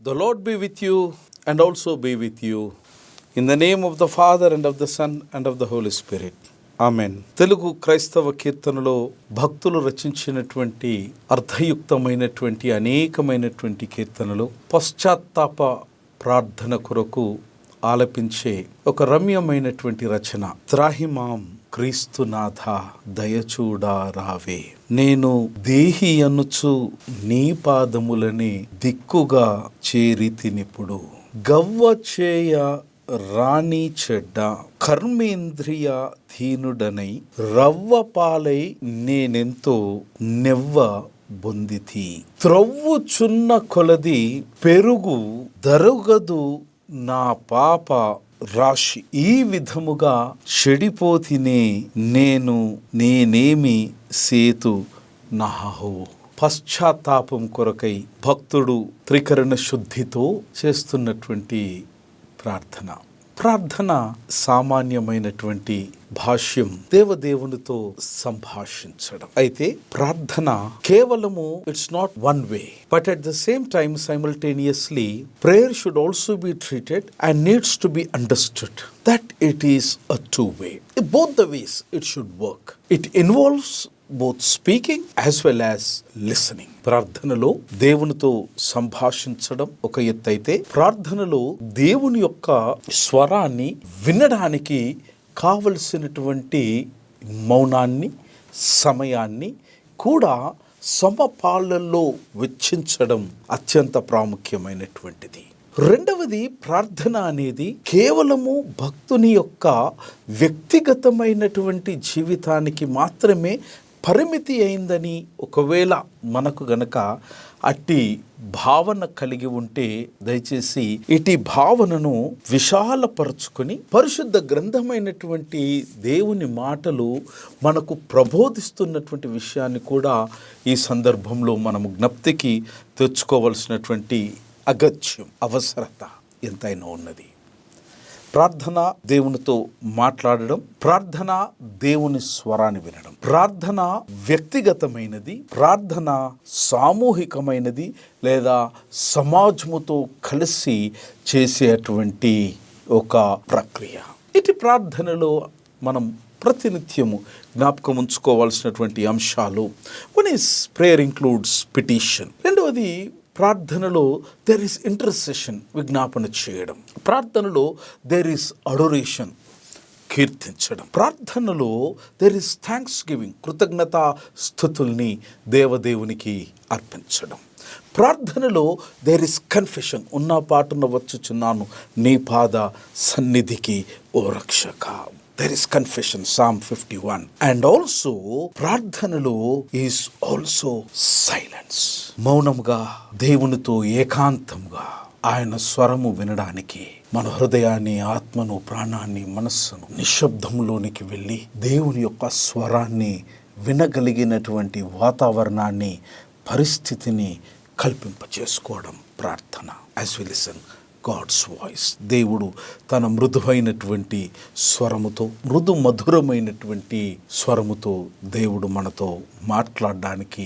The Lord be with you and also be with you. In the name of the Father and of the Son and of the Holy Spirit. Amen. Telugu క్రైస్తవ కీర్తనలో భక్తులు రచించినటువంటి అర్థయుక్తమైనటువంటి అనేకమైనటువంటి కీర్తనలు పశ్చాత్తాప ప్రార్థన కొరకు ఆలపించే ఒక రమ్యమైనటువంటి రచన. త్రాహిమాం క్రీస్తునాథ దయచూడా రావే, నేను దేహి అనుచు నీ పాదములని దిక్కుగా చేరితినిప్పుడు, గవ్వ చేయ రాణి చెడ్డ కర్మేంద్రియ ధీనుడనై రవ్వ పాలై నేనెంతో నెవ్వ బొందితి, త్రవ్వుచున్న కొలది పెరుగు దరుగదు నా పాప రాశి, ఈ విధముగా చెడిపోతినే నేనేమి సేతు నాహో. పశ్చాత్తాపం కొరకై భక్తుడు త్రికరణ శుద్ధితో చేస్తున్నటువంటి ప్రార్థన సామాన్యమైనటువంటి భాష్యం, దేవదేవునితో సంభాషించడం. అయితే ప్రార్థన కేవలము it's not one way, but at the same time simultaneously prayer should also be treated and needs to be understood that it is a two way. Both the ways it should work. It involves both speaking as well as listening. ప్రార్థనలో దేవునితో సంభాషించడం ఒక ఎత్తు అయితే, ప్రార్థనలో దేవుని యొక్క స్వరాన్ని వినడానికి కావలసినటువంటి మౌనాన్ని, సమయాన్ని కూడా సమపాళ్ళల్లో వెచ్చించడం అత్యంత ప్రాముఖ్యమైనటువంటిది. రెండవది, ప్రార్థన అనేది కేవలము భక్తుని యొక్క వ్యక్తిగతమైనటువంటి జీవితానికి మాత్రమే పరిమితి అయిందని ఒకవేళ మనకు గనక అట్టి భావన కలిగి ఉంటే, దయచేసి ఇటు భావనను విశాలపరచుకొని పరిశుద్ధ గ్రంథమైనటువంటి దేవుని మాటలు మనకు ప్రబోధిస్తున్నటువంటి విషయాన్ని కూడా ఈ సందర్భంలో మనము జ్ఞప్తికి తెచ్చుకోవలసినటువంటి అగత్యం, అవసరత ఎంతైనా ఉన్నది. ప్రార్థన దేవునితో మాట్లాడడం, ప్రార్థన దేవుని స్వరాన్ని వినడం. ప్రార్థన వ్యక్తిగతమైనది, ప్రార్థన సామూహికమైనది, లేదా సమాజముతో కలిసి చేసేటువంటి ఒక ప్రక్రియ. ఇటు ప్రార్థనలో మనం ప్రతినిత్యము జ్ఞాపకం ఉంచుకోవాల్సినటువంటి అంశాలు. One is prayer includes petition. రెండవది, ప్రార్థనలో దెర్ ఈస్ ఇంటర్సెషన్, విజ్ఞాపన చేయడం. ప్రార్థనలో దెర్ ఈస్ అడోరేషన్, కీర్తించడం. ప్రార్థనలో దెర్ ఈస్ థ్యాంక్స్ గివింగ్, కృతజ్ఞతా స్తుతుల్ని దేవదేవునికి అర్పించడం. ప్రార్థనలో దెర్ ఈస్ కన్ఫెషన్, ఉన్న పాటున వచ్చుచున్నాను నీ పాద సన్నిధికి ఓ రక్షక. There is confession, Psalm 51. And also, ప్రార్థనలో is also silence. మౌనముగా దేవునితో ఏకాంతముగా ఆయన స్వరము వినడానికి మన హృదయాన్ని, ఆత్మను, ప్రాణాన్ని, మనస్సును నిశ్శబ్దంలోనికి వెళ్ళి దేవుని యొక్క స్వరాన్ని వినగలిగినటువంటి వాతావరణాన్ని, పరిస్థితిని కల్పింపచేసుకోవడం ప్రార్థన. As we listen God's voice, దేవుడు తన మృదువైనటువంటి స్వరముతో, మృదు మధురమైనటువంటి స్వరముతో దేవుడు మనతో మాట్లాడడానికి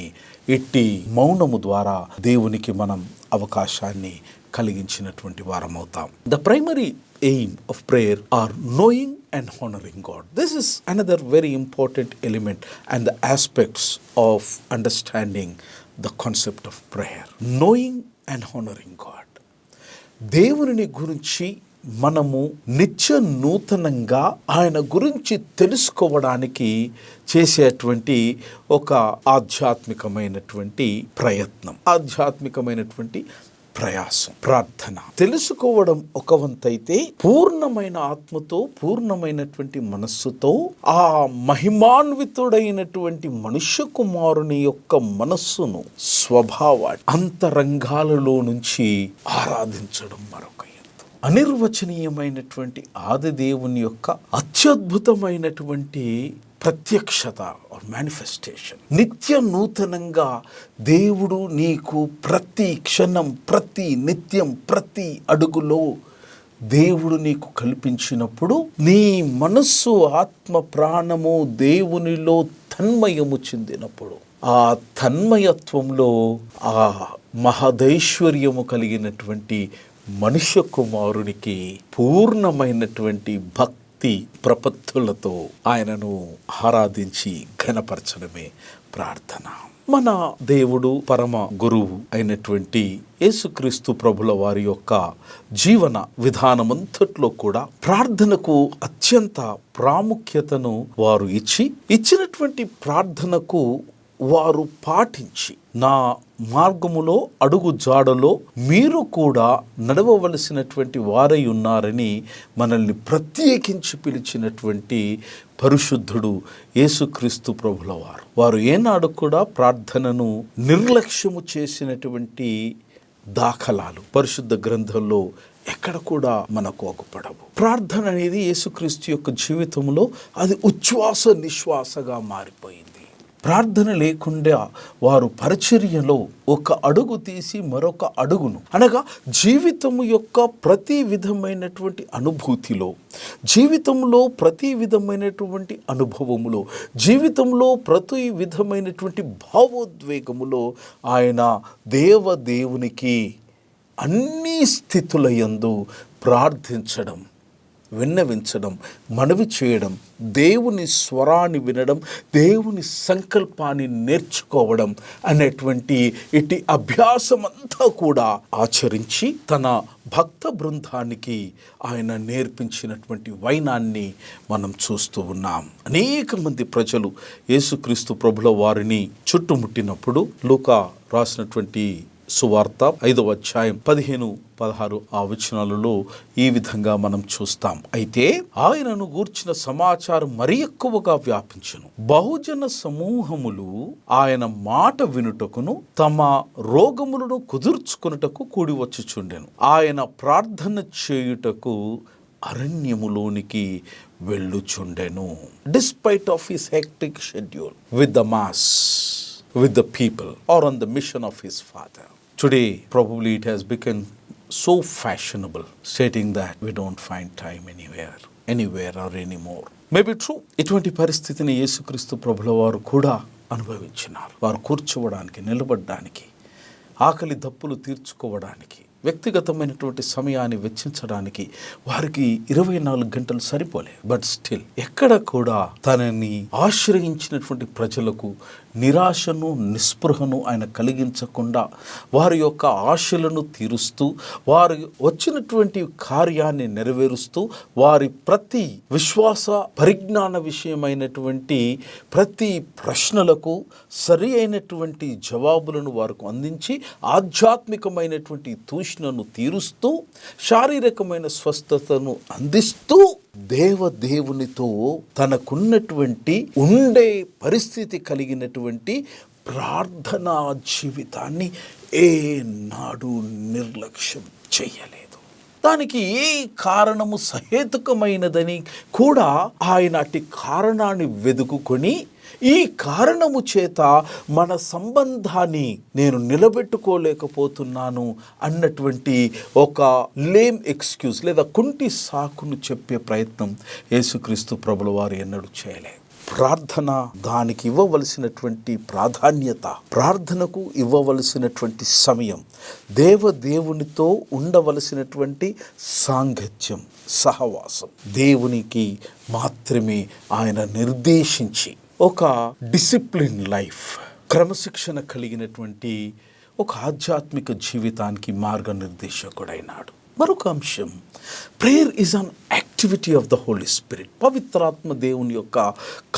ఇట్టి మౌనము ద్వారా దేవునికి మనం అవకాశాన్ని కలిగించినటువంటి వారమవుతాం. The primary aim of prayer are knowing and honoring God. This is another very important element and the aspects of understanding the concept of prayer. Knowing and honoring God. దేవుని గురించి మనము నిత్య నూతనంగా ఆయన గురించి తెలుసుకోవడానికి చేసేటువంటి ఒక ఆధ్యాత్మికమైనటువంటి ప్రయత్నం, ఆధ్యాత్మికమైనటువంటి ప్రయాసం. ప్రార్థన తెలుసుకోవడం ఒక వంతైతే, పూర్ణమైన ఆత్మతో, పూర్ణమైనటువంటి మనస్సుతో ఆ మహిమాన్వితుడైనటువంటి మనుష్య కుమారుని యొక్క మనస్సును, స్వభావాన్ని, అంతరంగాలలో నుంచి ఆరాధించడం మరొక ఎత్తు. అనిర్వచనీయమైనటువంటి ఆదిదేవుని యొక్క అత్యద్భుతమైనటువంటి ప్రత్యక్షత ఆర్ మేనిఫెస్టేషన్. నిత్య నూతనంగా దేవుడు నీకు ప్రతి క్షణం, ప్రతి నిత్యం, ప్రతి అడుగులో దేవుడు నీకు కల్పించినప్పుడు నీ మనస్సు, ఆత్మ, ప్రాణము దేవునిలో తన్మయము చెందినప్పుడు, ఆ తన్మయత్వంలో ఆ మహదైశ్వర్యము కలిగినటువంటి మనుష్య కుమారునికి పూర్ణమైనటువంటి భక్తి ప్రపత్తులతో ఆయనను ఆరాధించి ఘనపరచడమే ప్రార్థన. మన దేవుడు పరమ గురువు అయినటువంటి యేసుక్రీస్తు ప్రభుల వారి యొక్క జీవన విధానమంతట్లో కూడా ప్రార్థనకు అత్యంత ప్రాముఖ్యతను వారు ఇచ్చినటువంటి ప్రార్థనకు వారు పాటించి, నా మార్గములో అడుగు జాడలో మీరు కూడా నడవవలసినటువంటి వారై ఉన్నారని మనల్ని ప్రత్యేకించి పిలిచినటువంటి పరిశుద్ధుడు యేసుక్రీస్తు ప్రభుల వారు ఏనాడు కూడా ప్రార్థనను నిర్లక్ష్యము చేసినటువంటి దాఖలాలు పరిశుద్ధ గ్రంథంలో ఎక్కడ కూడా మనకు అగుపడవు. ప్రార్థన అనేది యేసుక్రీస్తు యొక్క జీవితంలో అది ఉచ్ఛ్వాస నిశ్వాసగా మారిపోయింది. ప్రార్థన లేకుండా వారు పరిచర్యలో ఒక అడుగు తీసి మరొక అడుగును, అనగా జీవితము యొక్క ప్రతి విధమైనటువంటి అనుభూతిలో, జీవితంలో ప్రతి విధమైనటువంటి అనుభవములో, జీవితంలో ప్రతి విధమైనటువంటి భావోద్వేగములో ఆయన దేవునికి అన్ని స్థితుల యందు ప్రార్థించడం, విన్నవించడం, మనవి చేయడం, దేవుని స్వరాన్ని వినడం, దేవుని సంకల్పాన్ని నేర్చుకోవడం అనేటువంటి ఇటు అభ్యాసమంతా కూడా ఆచరించి తన భక్త బృందానికి ఆయన నేర్పించినటువంటి వైనాన్ని మనం చూస్తూ ఉన్నాం. అనేక మంది ప్రజలు యేసుక్రీస్తు ప్రభుల వారిని చుట్టుముట్టినప్పుడు లూకా రాసినటువంటి సువార్త 5వ అధ్యాయం 15-16 ఆ వచనాలలో ఈ విధంగా మనం చూస్తాం. అయితే ఆయనను గూర్చిన సమాచారం మరి ఎక్కువగా వ్యాపించెను. బహుజన సమూహములు ఆయన మాట వినుటకును తమ రోగములను కుదుర్చుకొనుటకు కూడి వచ్చుచుండెను. ఆయన ప్రార్థన చేయుటకు అరణ్యములోనికి వెళ్ళుచుండెను. Despite of his hectic schedule with the mass, with the people, or on the mission of his father. Today, probably it has become so fashionable stating that we don't find time anywhere or anymore. Maybe true. ఇటువంటి పరిస్థితిని యేసుక్రీస్తు ప్రభుల వారు కూడా అనుభవించినారు. వారు కూర్చోవడానికి, నిలబడడానికి, ఆకలి దప్పులు తీర్చుకోవడానికి, వ్యక్తిగతమైనటువంటి సమయాన్ని వెచ్చించడానికి వారికి 24 గంటలు సరిపోలే. బట్ స్టిల్ ఎక్కడ కూడా తనని ఆశ్రయించినటువంటి ప్రజలకు నిరాశను, నిస్పృహను ఆయన కలిగించకుండా వారి యొక్క ఆశలను తీరుస్తూ, వారి వచ్చినటువంటి కార్యాన్ని నెరవేరుస్తూ, వారి ప్రతి విశ్వాస పరిజ్ఞాన విషయమైనటువంటి ప్రతి ప్రశ్నలకు సరి అయినటువంటి జవాబులను వారికి అందించి, ఆధ్యాత్మికమైనటువంటి తూష్ణను తీరుస్తూ, శారీరకమైన స్వస్థతను అందిస్తూ, దేవునితో తనకున్నటువంటి ఉండే పరిస్థితి కలిగినటువంటి ప్రార్థనా జీవితాన్ని ఏనాడు నిర్లక్ష్యం చేయలేదు. దానికి ఏ కారణము సహేతుకమైనదని కూడా ఆయన అట్టి కారణాన్ని వెదుకుకొని, ఈ కారణము చేత మన సంబంధాన్ని నేను నిలబెట్టుకోలేకపోతున్నాను అన్నటువంటి ఒక లేమ్ ఎక్స్క్యూజ్ లేదా కుంటి సాకును చెప్పే ప్రయత్నం యేసుక్రీస్తు ప్రభుల వారు ఎన్నడూ చేయలేదు. ప్రార్థన, దానికి ఇవ్వవలసినటువంటి ప్రాధాన్యత, ప్రార్థనకు ఇవ్వవలసినటువంటి సమయం, దేవునితో ఉండవలసినటువంటి సాంగత్యం, సహవాసం దేవునికి మాత్రమే ఆయన నిర్దేశించి ఒక డిసిప్లిన్ లైఫ్, క్రమశిక్షణ కలిగినటువంటి ఒక ఆధ్యాత్మిక జీవితానికి మార్గనిర్దేశకుడైనాడు. మరొక అంశం, prayer is an activity of the Holy Spirit. పవిత్రాత్మ దేవుని యొక్క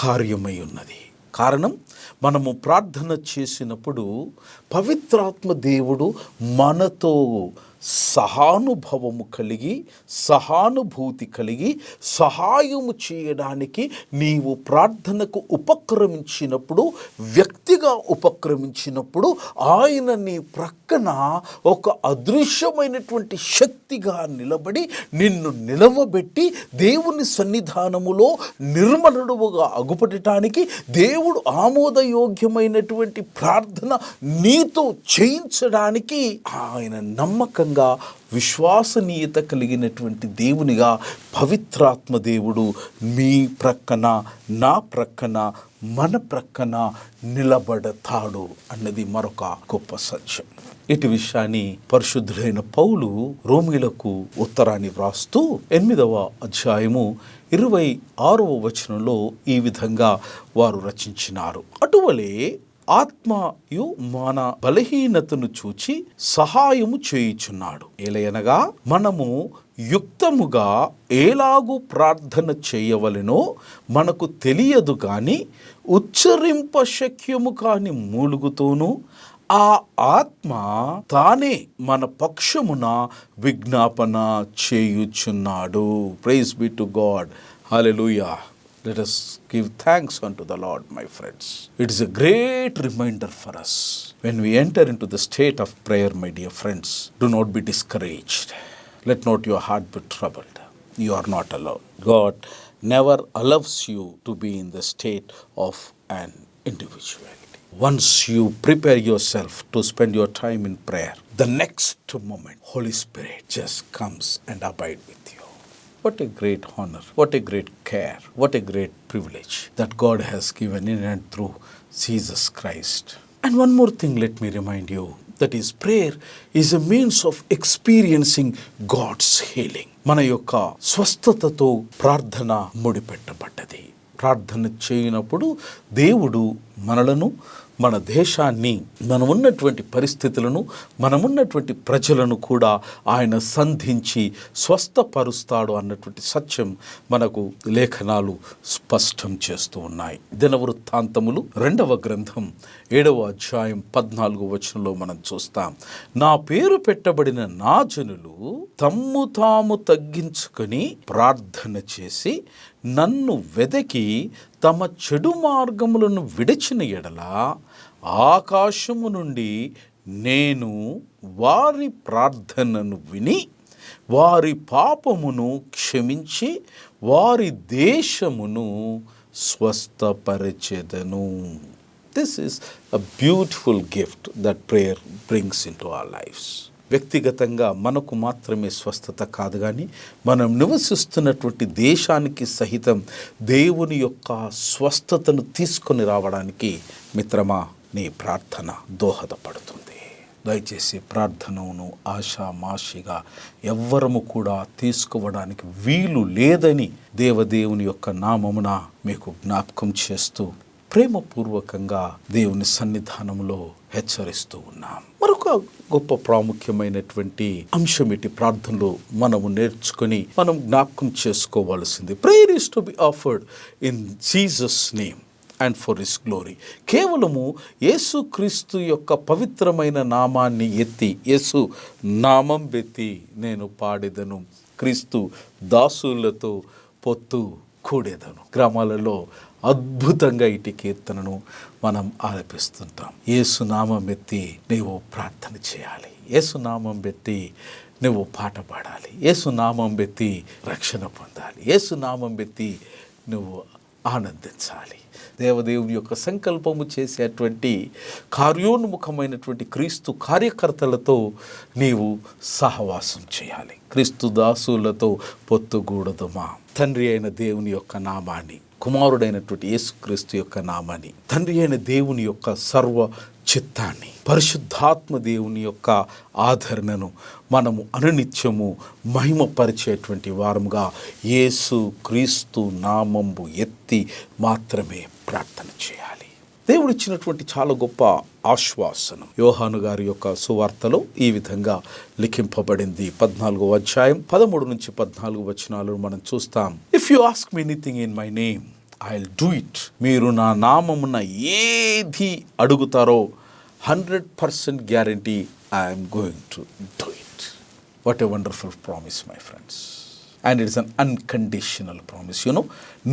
కార్యమై ఉన్నది. కారణం, మనము ప్రార్థన చేసినప్పుడు పవిత్రాత్మ దేవుడు మనతో సహానుభవము కలిగి, సహానుభూతి కలిగి, సహాయము చేయడానికి నీవు ప్రార్థనకు ఉపక్రమించినప్పుడు, వ్యక్తిగా ఉపక్రమించినప్పుడు ఆయన నీ ప్రక్కన ఒక అదృశ్యమైనటువంటి శక్తిగా నిలబడి నిన్ను నిలవబెట్టి దేవుని సన్నిధానములో నిర్మలుడుగా అగుపడటానికి, దేవుడు ఆమోదయోగ్యమైనటువంటి ప్రార్థన నీతో చేయించడానికి ఆయన నమ్మకంగా ఖచ్చితంగా విశ్వసనీయత కలిగినటువంటి దేవునిగా పవిత్రాత్మ దేవుడు మీ ప్రక్కన, నా ప్రక్కన, మన ప్రక్కన నిలబడతాడు అన్నది మరొక గొప్ప సత్యం. ఇటు విషయాన్ని పరిశుద్ధుడైన పౌలు రోమీలకు ఉత్తరాన్ని వ్రాస్తూ 8వ అధ్యాయము 26వ వచనంలో ఈ విధంగా వారు రచించినారు. అటువలే ఆత్మయు మన బలహీనతను చూచి సహాయము చేయుచున్నాడు. ఏలయనగా మనము యుక్తముగా ఎలాగూ ప్రార్థన చేయవలెనో మనకు తెలియదు గాని ఉచ్చరింప శక్యము కాని మూలుగుతోనూ ఆ ఆత్మ తానే మన పక్షమున విజ్ఞాపన చేయుచున్నాడు. Praise be to God. Hallelujah. Let us give thanks unto the Lord, my friends. It is a great reminder for us. When we enter into the state of prayer, my dear friends, do not be discouraged. Let not your heart be troubled. You are not alone. God never allows you to be in the state of an individual. Once you prepare yourself to spend your time in prayer, the next moment, Holy Spirit just comes and abide with you. What a great honor, what a great care, what a great privilege that God has given in and through Jesus Christ. And one more thing, let me remind you, that is, prayer is a means of experiencing God's healing. మన యొక్క స్వస్థతతో ప్రార్థన ముడిపెట్టబడ్డది. ప్రార్థన చేయనప్పుడు దేవుడు మనలను, మన దేశాన్ని, మనమున్నటువంటి పరిస్థితులను, మనమున్నటువంటి ప్రజలను కూడా ఆయన సంధించి స్వస్థపరుస్తాడు అన్నటువంటి సత్యం మనకు లేఖనాలు స్పష్టం చేస్తూ ఉన్నాయి. దినవృత్తాంతములు 2వ గ్రంథం 7వ అధ్యాయం 14వ వచనంలో మనం చూస్తాం. నా పేరు పెట్టబడిన నా జనులు తమ్ము తాము తగ్గించుకొని ప్రార్థన చేసి నన్ను వెదకి తమ చెడు మార్గములను విడిచిన ఎడల ఆకాశము నుండి నేను వారి ప్రార్థనను విని వారి పాపమును క్షమించి వారి దేశమును స్వస్థపరిచెదను. This is a beautiful gift that prayer brings into our lives. వ్యక్తిగతంగా మనకు మాత్రమే స్వస్థత కాదు కానీ మనం నివసిస్తున్నటువంటి దేశానికి సహితం దేవుని యొక్క స్వస్థతను తీసుకొని రావడానికి మిత్రమా నీ ప్రార్థన దోహదపడుతుంది. దయచేసి ప్రార్థనను ఆషామాషిగా ఎవ్వరము కూడా తీసుకోవడానికి వీలు లేదని దేవదేవుని యొక్క నామమున మీకు జ్ఞాపకం చేస్తూ ప్రేమపూర్వకంగా దేవుని సన్నిధానంలో హెచ్చరిస్తూ ఉన్నాం. మరొక గొప్ప ప్రాముఖ్యమైనటువంటి అంశం ఇటు ప్రార్థనలో మనము నేర్చుకొని మనం జ్ఞాపకం చేసుకోవాల్సింది, prayer is to be offered in Jesus name and for his glory. కేవలము యేసుక్రీస్తు యొక్క పవిత్రమైన నామాన్ని ఎత్తి, యేసు నామం బెత్తి నేను పాడేదను, క్రీస్తు దాసులతో పొత్తు కూడేదను. గ్రామాలలో అద్భుతంగా ఇటు కీర్తనను మనం ఆలపిస్తుంటాం. యేసునామం ఎత్తి నీవు ప్రార్థన చేయాలి, యేసునామం పెట్టి నువ్వు పాట పాడాలి, యేసునామం పెట్టి రక్షణ పొందాలి, యేసునామం పెట్టి నువ్వు ఆనందించాలి. దేవదేవుని యొక్క సంకల్పము చేసేటువంటి కార్యోన్ముఖమైనటువంటి క్రీస్తు కార్యకర్తలతో నీవు సహవాసం చేయాలి. క్రీస్తు దాసులతో పొత్తుగూడదుమా. తండ్రి అయిన దేవుని యొక్క నామాన్ని, కుమారుడైనటువంటి యేసుక్రీస్తు యొక్క నామాన్ని, తండ్రి అయిన దేవుని యొక్క సర్వ చిత్తాన్ని, పరిశుద్ధాత్మ దేవుని యొక్క ఆదరణను మనము అనునిత్యము మహిమపరిచేటువంటి వారముగా యేసు క్రీస్తు నామంబు ఎత్తి మాత్రమే ప్రార్థన చేయాలి. దేవుడిచ్చినటువంటి చాలా గొప్ప ఆశ్వాసనం యోహాను గారి యొక్క సువార్తలో ఈ విధంగా లిఖింపబడింది. 14వ అధ్యాయం 13 నుంచి 14 వచనాలను మనం చూస్తాం. If you ask me anything in my name I will do it. మీరు నా నామమున ఏది అడుగుతారో 100% guarantee I'm going to do it. What a wonderful promise my friends. And it's an unconditional promise.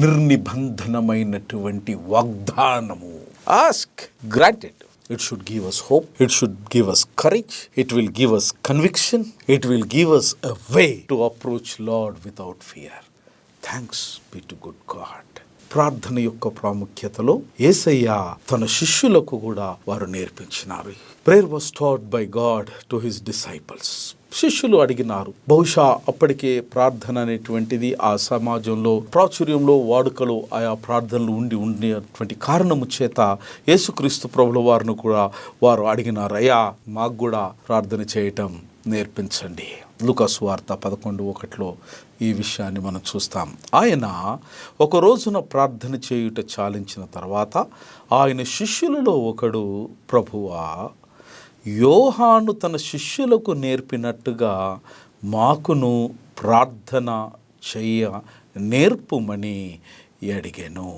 నిర్నిబంధనమైనటువంటి వాగ్దానము. Ask, granted. It should give us hope. It should give us courage. It will give us conviction. It will give us a way to approach Lord without fear. Thanks be to good God. ప్రార్థన యొక్క ప్రాముఖ్యతలో యేసయ్య తన శిష్యులకు కూడా వారు నేర్పించినారు. Prayer was taught by God to his disciples. శిష్యులు అడిగినారు. బహుశా అప్పటికే ప్రార్థన అనేటువంటిది ఆ సమాజంలో ప్రాచుర్యంలో వాడుకలో ఆయా ప్రార్థనలు ఉండేటువంటి కారణము చేత యేసుక్రీస్తు ప్రభుల వారిని కూడా వారు అడిగినారు, అయ్యా మాకు కూడా ప్రార్థన చేయటం నేర్పించండి. లూకా సువార్త 11:1 ఈ విషయాన్ని మనం చూస్తాం. ఆయన ఒక రోజున ప్రార్థన చేయుట చాలించిన తర్వాత ఆయన శిష్యులలో ఒకడు, ప్రభువా, యోహాను తన శిష్యులకు నేర్పినట్టుగా మాకును ప్రార్థన చెయ్య నేర్పుమని అడిగాను.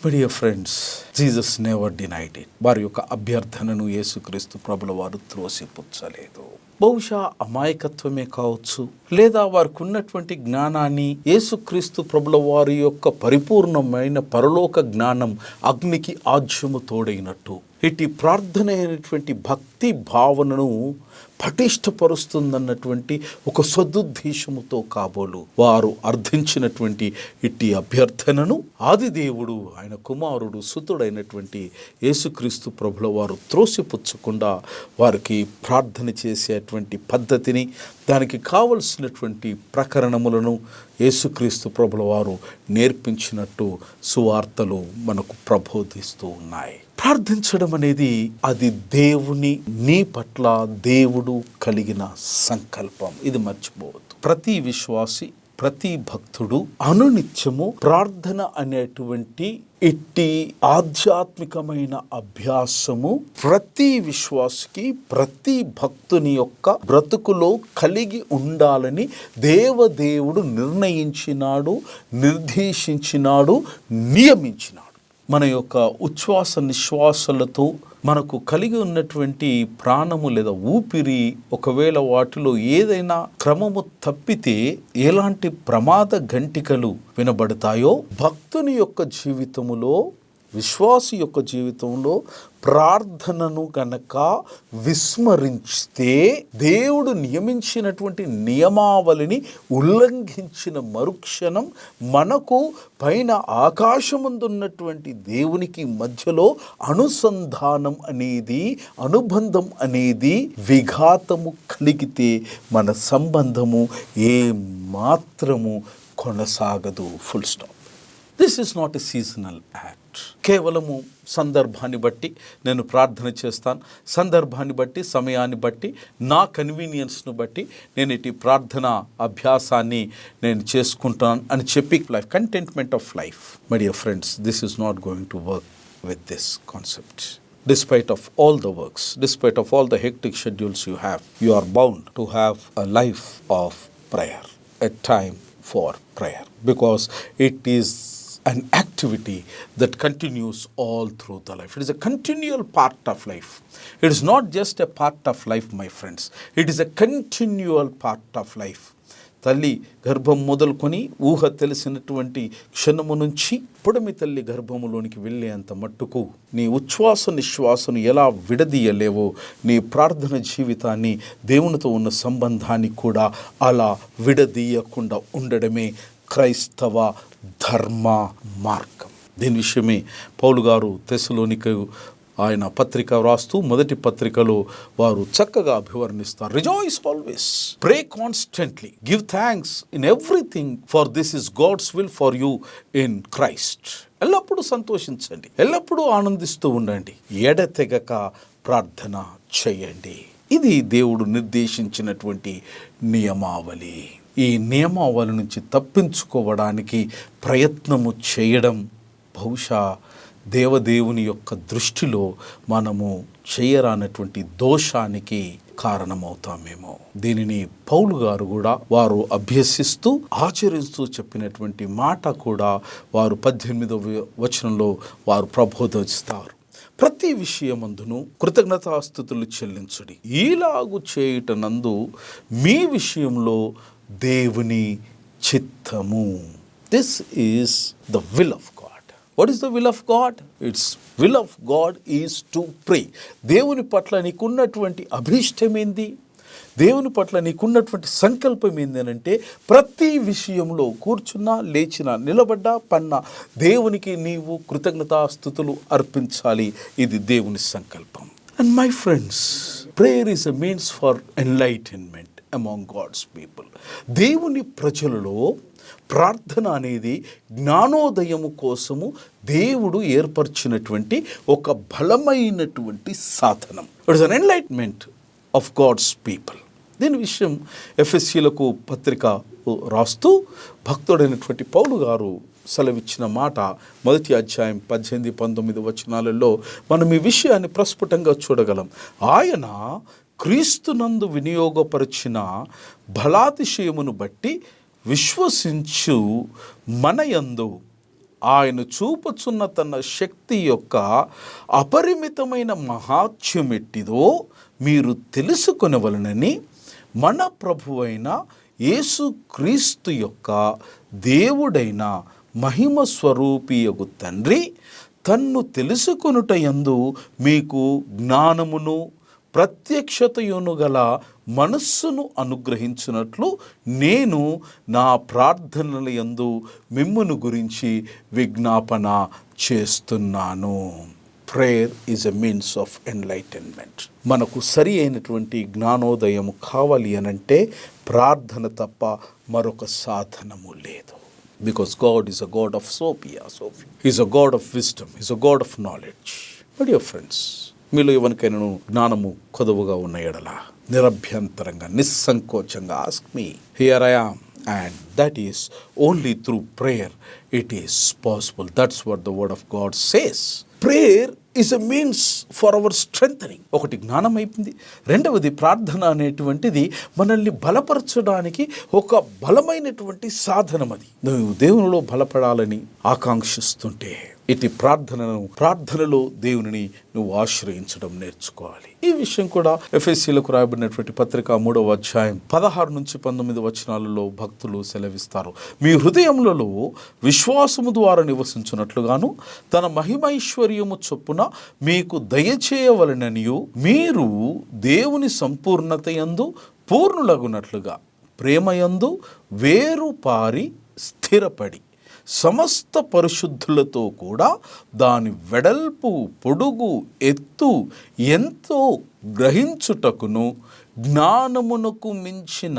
My dear friends, Jesus never denied it. వారి యొక్క అభ్యర్థనను యేసుక్రీస్తు ప్రభుల వారు త్రోసిపుచ్చలేదు. బహుశా అమాయకత్వమే కావచ్చు, లేదా వారికి ఉన్నటువంటి జ్ఞానాన్ని యేసుక్రీస్తు ప్రభుల వారి యొక్క పరిపూర్ణమైన పరలోక జ్ఞానం అగ్నికి ఆజ్యము తోడైనట్టు ఇటు ప్రార్థన అయినటువంటి భక్తి భావనను పటిష్టపరుస్తుందన్నటువంటి ఒక సదుద్దేశముతో కాబోలు వారు అర్థించినటువంటి ఇట్టి అభ్యర్థనను ఆదిదేవుడు ఆయన కుమారుడు సుతుడైనటువంటి యేసుక్రీస్తు ప్రభుల వారు త్రోసిపుచ్చకుండా వారికి ప్రార్థన చేసేటువంటి పద్ధతిని, దానికి కావలసినటువంటి ప్రకరణములను యేసుక్రీస్తు ప్రభుల వారు నేర్పించినట్టు సువార్తలు మనకు ప్రబోధిస్తూ ఉన్నాయి. ప్రార్థించడం అనేది అది దేవుని నీ పట్ల దేవుడు కలిగిన సంకల్పం. ఇది మర్చిపోవద్దు. ప్రతి విశ్వాసి, ప్రతి భక్తుడు అనునిత్యము ప్రార్థన అనేటువంటి ఇట్టి ఆధ్యాత్మికమైన అభ్యాసము ప్రతి విశ్వాసికి, ప్రతి భక్తుని యొక్క బ్రతుకులో కలిగి ఉండాలని దేవదేవుడు నిర్ణయించినాడు, నిర్దేశించినాడు, నియమించినాడు. మన యొక్క ఉచ్ఛ్వాస నిశ్వాసలతో మనకు కలిగి ఉన్నటువంటి ప్రాణము లేదా ఊపిరి ఒకవేళ వాటిలో ఏదైనా క్రమము తప్పితే ఎలాంటి ప్రమాద గంటికలు వినబడతాయో భక్తుని యొక్క జీవితములో, విశ్వాసి యొక్క జీవితంలో ప్రార్థనను గనక విస్మరిస్తే దేవుడు నియమించినటువంటి నియమావళిని ఉల్లంఘించిన మరుక్షణం మనకు పైన ఆకాశముందున్నటువంటి దేవునికి మధ్యలో అనుసంధానం అనేది, అనుబంధం అనేది విఘాతము కలిగితే మన సంబంధము ఏ మాత్రము కొనసాగదు. Full stop. This is not a seasonal act. కేవలము సందర్భాన్ని బట్టి నేను ప్రార్థన చేస్తాను, సందర్భాన్ని బట్టి, సమయాన్ని బట్టి, నా కన్వీనియన్స్ను బట్టి నేను ఇటు ప్రార్థన అభ్యాసాన్ని నేను చేసుకుంటాను అని చెప్పి life contentment of life. My dear friends, this is not going to work with this concept. Despite of all the works, despite of all the hectic schedules you are bound to have a life of prayer, a time for prayer, because it is an activity that continues all through the life. It is a continual part of life. It is not just a part of life, my friends. It is a continual part of life. తల్లి గర్భం మొదలుకొని ఊహ తెలిసినటువంటి క్షణము నుంచి పొడమి తల్లి గర్భములోనికి వెళ్ళేంత మట్టుకు నీ ఉచ్ఛ్వాస నిశ్వాసను ఎలా విడదీయలేవో నీ ప్రార్థన జీవితాన్ని, దేవునితో ఉన్న సంబంధాన్ని కూడా అలా విడదీయకుండా ఉండడమే క్రైస్తవ ధర్మ మార్గం. దీని విషయమే పౌలు గారు తెస్సలోనిక ఆయన పత్రిక వ్రాస్తూ మొదటి పత్రికలో వారు చక్కగా అభివర్ణిస్తారు. Rejoice always, pray constantly, give thanks in everything, for this is God's will for you in Christ. ఎల్లప్పుడూ సంతోషించండి, ఎల్లప్పుడూ ఆనందిస్తూ ఉండండి, ఎడతెగక ప్రార్థన చేయండి. ఇది దేవుడు నిర్దేశించినటువంటి నియమావళి. ఈ నియమావళి నుంచి తప్పించుకోవడానికి ప్రయత్నము చేయడం బహుశా దేవదేవుని యొక్క దృష్టిలో మనము చేయరానటువంటి దోషానికి కారణమవుతామేమో. దీనిని పౌలు గారు కూడా వారు అభ్యసిస్తూ ఆచరిస్తూ చెప్పినటువంటి మాట కూడా వారు 18వ వచనంలో వారు ప్రబోధిస్తారు. ప్రతి విషయమందును కృతజ్ఞతాస్తుతులు చెల్లించుడి, ఈలాగు చేయుటనందు మీ విషయంలో దేవుని చిత్తము. This is the will of God. What is the will of God? Its will of God is to pray. దేవుని పట్ల నీకున్నటువంటి అభిష్టమేంది? దేవుని పట్ల నీకున్నటువంటి సంకల్పం ఏంటంటే ప్రతి విషయంలో కూర్చున్నా, లేచినా, నిలబడ్డా, పన్నా దేవునికి నీవు కృతజ్ఞతాస్తుతులు అర్పించాలి. ఇది దేవుని సంకల్పం. And my friends, prayer is a means for enlightenment among God's people. దేవుని ప్రజలలో ప్రార్థన అనేది జ్ఞానోదయము కోసము దేవుడు ఏర్పరిచినటువంటి ఒక బలమైనటువంటి సాధనం. It is an enlightenment of God's people. దీని విషయం ఎఫెసీయులకు పత్రిక రాస్తూ భక్తుడైనటువంటి పౌలు గారు సెలవిచ్చిన మాట 1వ అధ్యాయం 18-19 వచనాలలో మనం ఈ విషయాన్ని ప్రస్ఫుటంగా చూడగలం. ఆయన క్రీస్తునందు వినియోగపరిచిన బలాతిశయమును బట్టి విశ్వసించు మనయందు ఆయన చూపుచున్న తన శక్తి యొక్క అపరిమితమైన మహాత్మ్యమెట్టిదో మీరు తెలుసుకొనవలనని మన ప్రభువైన యేసుక్రీస్తు యొక్క దేవుడైన మహిమ స్వరూపియగు తండ్రి తన్ను తెలుసుకొనుటయందు మీకు జ్ఞానమును ప్రత్యక్షతయును గల మనస్సును అనుగ్రహించినట్లు నేను నా ప్రార్థనల యందు మిమ్మును గురించి విజ్ఞాపన చేస్తున్నాను. Prayer is a means of enlightenment. మనకు సరి అయినటువంటి జ్ఞానోదయం కావాలి అనంటే ప్రార్థన తప్ప మరొక సాధనము లేదు. Because God is a God of Sophia. He is a God of wisdom. He is a God of knowledge. My dear friends, మీలో ఎవరికైనా జ్ఞానము కొదువుగా ఉన్న ఎడల నిరభ్యంతరంగా నిస్సంకోచంగా ask me. Here I am. And that is only through prayer it is possible. That's what the word of God says. Prayer is a means for our strengthening. ఒకటి జ్ఞానం అయిపోయింది. రెండవది ప్రార్థన అనేటువంటిది మనల్ని బలపరచడానికి ఒక బలమైనటువంటి సాధనం. అది నువ్వు దేవునిలో బలపడాలని ఆకాంక్షిస్తుంటే ఇటు ప్రార్థనలో దేవునిని నువ్వు ఆశ్రయించడం నేర్చుకోవాలి. ఈ విషయం కూడా ఎఫెసీయులకు రాయబడినటువంటి పత్రిక 3వ అధ్యాయం 16-19 వచనాలలో భక్తులు సెలవిస్తారు. మీ హృదయములలో విశ్వాసము ద్వారా నివసించున్నట్లుగాను తన మహిమైశ్వర్యము చొప్పున మీకు దయచేయవలననియు మీరు దేవుని సంపూర్ణత యందు పూర్ణులగునట్లుగా ప్రేమయందు వేరుపారి స్థిరపడి సమస్త పరిశుద్ధులతో కూడా దాని వెడల్పు, పొడుగు, ఎత్తు ఎంతో గ్రహించుటకును జ్ఞానమునకు మించిన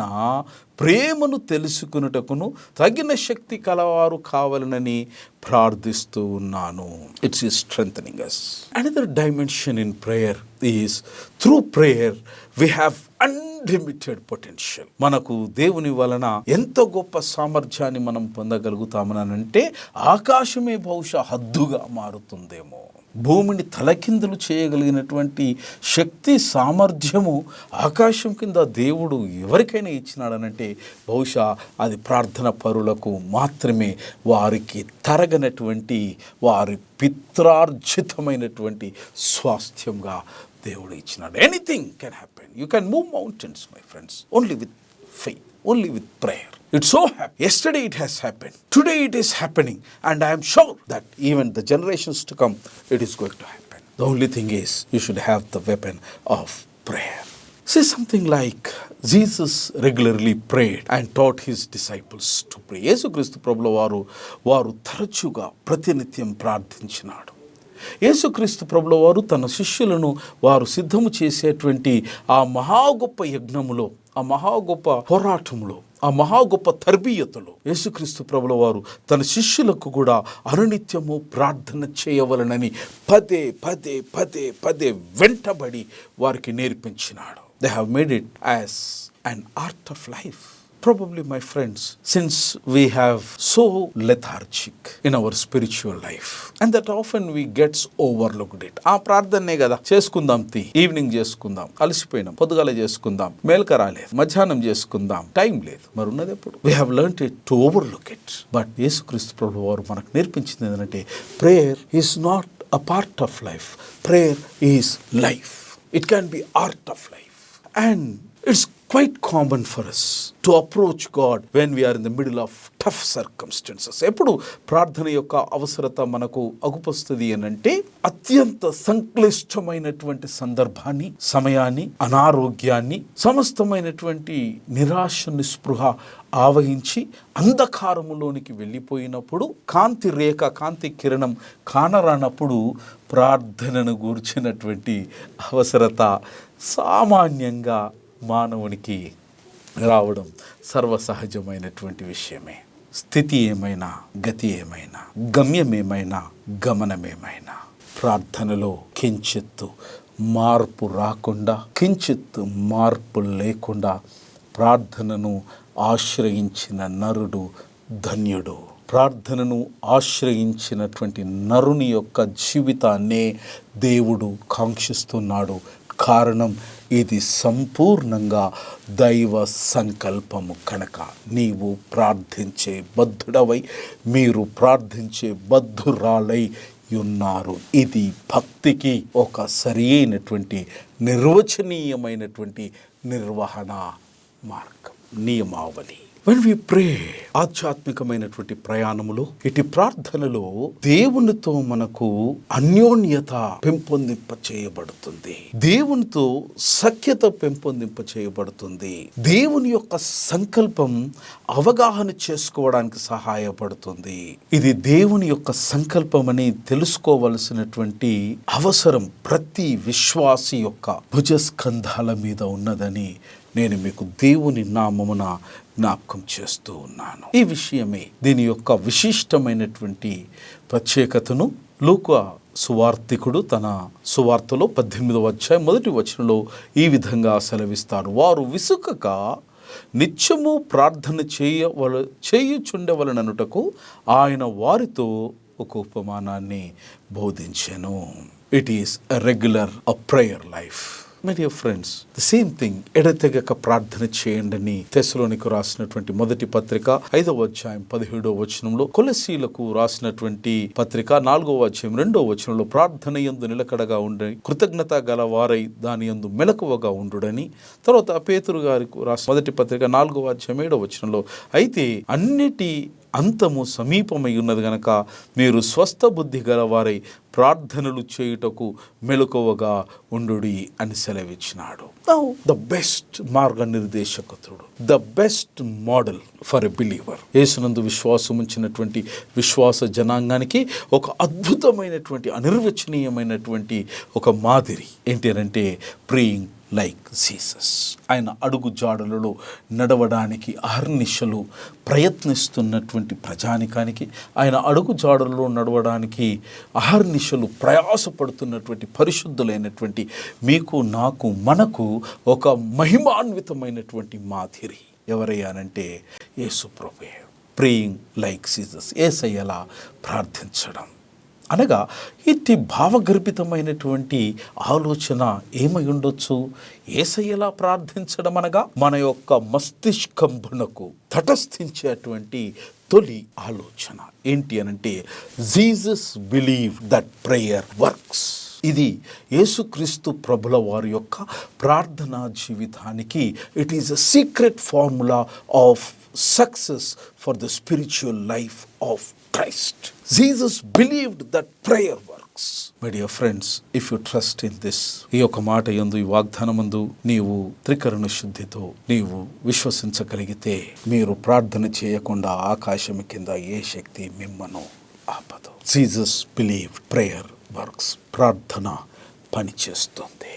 ప్రేమను తెలుసుకున్నటకును తగిన శక్తి కలవారు కావాలనని ప్రార్థిస్తూ ఉన్నాను. It's is strengthening us. Another dimension in prayer is through prayer we have unlimited potential. మనకు దేవుని వలన ఎంతో గొప్ప సామర్థ్యాన్ని మనం పొందగలుగుతామనంటే ఆకాశమే బహుశా హద్దుగా మారుతుందేమో. భూమిని తలకిందులు చేయగలిగినటువంటి శక్తి సామర్థ్యము ఆకాశం కింద దేవుడు ఎవరికైనా ఇచ్చినాడనంటే బహుశా అది ప్రార్థన పరులకు మాత్రమే, వారికి తరగనటువంటి వారి పిత్రార్జితమైనటువంటి స్వాస్థ్యంగా దేవుడు ఇచ్చినాడు. Anything can happen. You can move mountains my friends only with faith, only with prayer. It so happened. Yesterday it has happened. Today it is happening. And I am sure that even the generations to come, it is going to happen. The only thing is, you should have the weapon of prayer. Say something like, Jesus regularly prayed and taught his disciples to pray. యేసుక్రీస్తు ప్రభుల వారు తరచుగా ప్రతినిత్యం ప్రార్థించినాడు. యేసుక్రీస్తు ప్రభుల వారు తన శిష్యులను వారు సిద్ధము చేసేటువంటి ఆ మహా గొప్ప యజ్ఞములో, ఆ మహా గొప్ప పోరాటంలో, ఆ మహా గొప్ప తర్బీయతలో యేసుక్రీస్తు ప్రభుల వారు తన శిష్యులకు కూడా అనునిత్యము ప్రార్థన చేయవలనని పదే పదే పదే పదే వెంటబడి వారికి నేర్పించినాడు. They have made it as an art of life. Probably, my friends, since we have so lethargic in our spiritual life and that often we gets overlooked it. ఆ ప్రార్థనే కదా చేసుకుందాం, ఈవినింగ్ చేసుకుందాం, అలసిపోయినాం, పొద్దుగాల చేసుకుందాం, మేల్క రాలేదు, మధ్యాహ్నం చేసుకుందాం, టైం లేదు, మరి ఉన్నది ఎప్పుడు? We have learnt it to overlook it. But యేసుక్రీస్తు ప్రభువు వారు మనకు నేర్పించింది ఏంటంటే prayer is not a part of life. Prayer is life. It can be art of life. And it's quite common for us to approach God when we are in the middle of tough circumstances. ఎప్పుడు ప్రార్థన యొక్క అవసరత మనకు అగుపొస్తుంది అనంటే అత్యంత సంక్లిష్టమైనటువంటి సందర్భాన్ని, సమయాన్ని, అనారోగ్యాన్ని, సమస్తమైనటువంటి నిరాశ, నిస్పృహ ఆవహించి అంధకారములోనికి వెళ్ళిపోయినప్పుడు, కాంతి రేఖ, కాంతి కిరణం కానరానప్పుడు ప్రార్థనను గూర్చినటువంటి అవసరత సామాన్యంగా మానవునికి రావడం సర్వసహజమైనటువంటి విషయమే. స్థితి ఏమైనా, గతి ఏమైనా, గమ్యం ఏమైనా, గమనమేమైనా ప్రార్థనలో కించిత్తు మార్పు రాకుండా, కించిత్తు మార్పు లేకుండా ప్రార్థనను ఆశ్రయించిన నరుడు ధన్యుడు. ప్రార్థనను ఆశ్రయించినటువంటి నరుని యొక్క జీవితాన్నే దేవుడు కాంక్షిస్తున్నాడు. కారణం, ఇది సంపూర్ణంగా దైవ సంకల్పము కనుక. నీవు ప్రార్థించే బద్ధుడవై, మీరు ప్రార్థించే బద్ధురాలై ఉన్నారు. ఇది భక్తికి ఒక సరి అయినటువంటి నిర్వచనీయమైనటువంటి నిర్వహణ మార్గం, నియమావళి. When we pray, ఆధ్యాత్మికమైనటువంటి ప్రయాణములో, ఇటు ప్రార్థనలో దేవునితో మనకు అన్యోన్యత పెంపొందింప చేయబడుతుంది, దేవునితో సఖ్యత పెంపొందింప చేయబడుతుంది, దేవుని యొక్క సంకల్పం అవగాహన చేసుకోవడానికి సహాయపడుతుంది. ఇది దేవుని యొక్క సంకల్పం అని తెలుసుకోవలసినటువంటి అవసరం ప్రతి విశ్వాసి యొక్క భుజస్కంధాల మీద ఉన్నదని నేను మీకు దేవుని నామమున జ్ఞాపకం చేస్తూ ఉన్నాను. ఈ విషయమే, దీని యొక్క విశిష్టమైనటువంటి ప్రత్యేకతను లూకా సువార్తికుడు తన సువార్తలో 18వ అధ్యాయం 1వ వచనంలో ఈ విధంగా సెలవిస్తారు. వారు విసుకక నిత్యము ప్రార్థన చేయుచుండవలననుటకు ఆయన వారితో ఒక ఉపమానాన్ని బోధించెను. It is a regular prayer life. My dear friends, the same thing, ఎడతెగక ప్రార్థన చేయండి. తెస్సలోనికు రాసినటువంటి మొదటి పత్రిక 5వ అధ్యాయం 17వ వచనంలో, కొలసీలకు రాసినటువంటి పత్రిక 4వ అధ్యాయం 2వ వచనంలో ప్రార్థన యందు నిలకడగా ఉండి కృతజ్ఞత గల వారై దాని యందు మెలకువగా ఉండుడని, తర్వాత పేతురు గారికి రాసిన మొదటి పత్రిక 4వ అధ్యాయం 7వ వచనంలో, అయితే అన్నిటి అంతము సమీపమై ఉన్నది గనక మీరు స్వస్థ బుద్ధి గలవారై ప్రార్థనలు చేయుటకు మెలకువగా ఉండుడి అని సెలవిచ్చినాడు. ద బెస్ట్ మార్గనిర్దేశకుడు, the best model for a believer. యేసునందు విశ్వాసం ఉంచినటువంటి విశ్వాస జనాంగానికి ఒక అద్భుతమైనటువంటి, అనిర్వచనీయమైనటువంటి ఒక మాదిరి ఏంటి అంటే ప్రేయింగ్ లైక్ జీసస్. ఆయన అడుగు జాడలలో నడవడానికి అహర్నిశలు ప్రయత్నిస్తున్నటువంటి ప్రజానికానికి, ఆయన అడుగు జాడలలో నడవడానికి అహర్నిశలు ప్రయాసపడుతున్నటువంటి పరిశుద్ధులైనటువంటి మీకు, నాకు, మనకు ఒక మహిమాన్వితమైనటువంటి మాదిరి ఎవరయ్యానంటే యేసు ప్రభువే. ప్రేయింగ్ లైక్ జీసస్, యేసయ్యలా ప్రార్థించడం అనగా ఇట్టి భావగర్భితమైనటువంటి ఆలోచన ఏమై ఉండొచ్చు? యేసయ్యలా ప్రార్థించడం అనగా మన యొక్క మస్తిష్కంబునకు తటస్థించేటువంటి తొలి ఆలోచన ఏంటి అనంటే, Jesus believe that prayer works. ఇది యేసుక్రీస్తు ప్రభుల వారి యొక్క ప్రార్థనా జీవితానికి it is a secret formula of success for the spiritual life of Christ. Jesus believed that prayer works. My dear friends, if you trust in this, ఈ యొక్క మాట యందు, ఈ వాగ్దానమందు నీవు త్రికరణ శుద్ధితో నీవు విశ్వసించగలిగితే, మీరు ప్రార్థన చేయకుండా ఆకాశం కింద ఏ శక్తి మిమ్మను ఆపదు. Jesus believed prayer works. ప్రార్థన పనిచేస్తుంది.